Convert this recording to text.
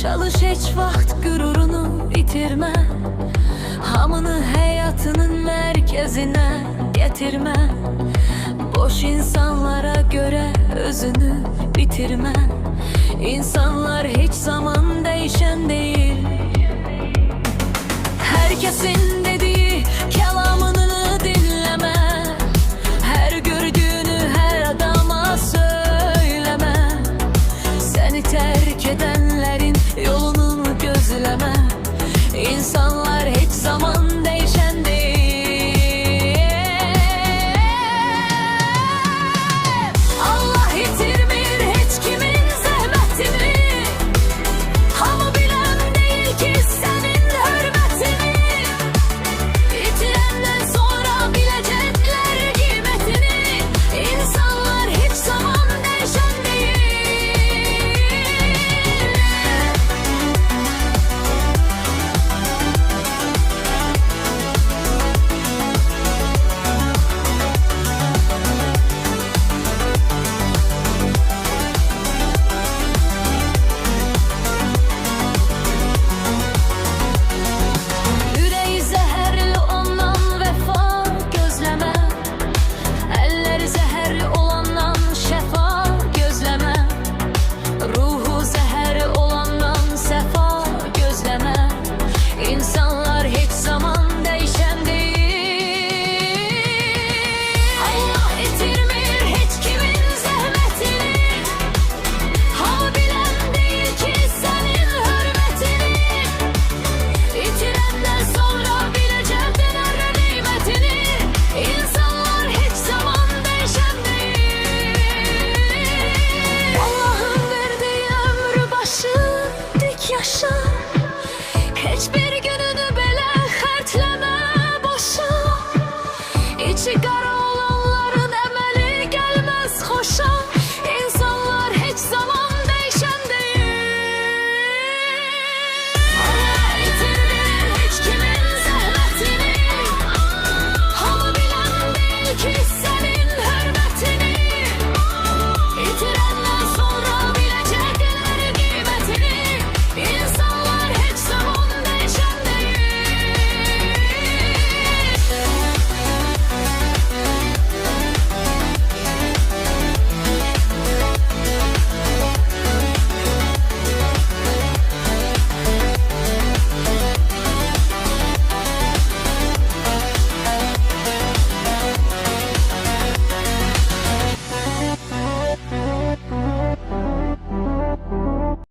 Çalış, heç vaxt qürurunu itirmə. Hamını həyatının mərkəzinə gətirmə. Boş insanlara görə özünü bitirmə. İnsanlar heç zaman dəyişən deyil. Hər kəsin dediyi kəlamını dinləmə. Hər gördüyünü hər adama söyləmə. Səni tərk edənlərin yolunu gözləmə. İnsanlar heç zaman dəyişən deyil. Allah itirmir heç kimin zəhmətini. Hamı bilən deyil ki sənin hörmətini. İtirəndən sonra biləcəklər qiymətini. İnsanlar heç zaman dəyişən deyil. Ürəyi zəhərli ondan vəfa gözləmə. Əlləri zəhərli olandan şəfa gözləmə. Ruhu zəhərli olandan səfa gözləmə. İnsanlar heç zaman dəyişən deyil. Allah itirmir heç kimin zəhmətini. Hamı bilən deyil ki sənin hörmətini. İtirəndən sonra biləcəklər qiymətini. İnsanlar heç zaman dəyişən deyil. Allah'ın verdiği ömrü başı dik yaşa.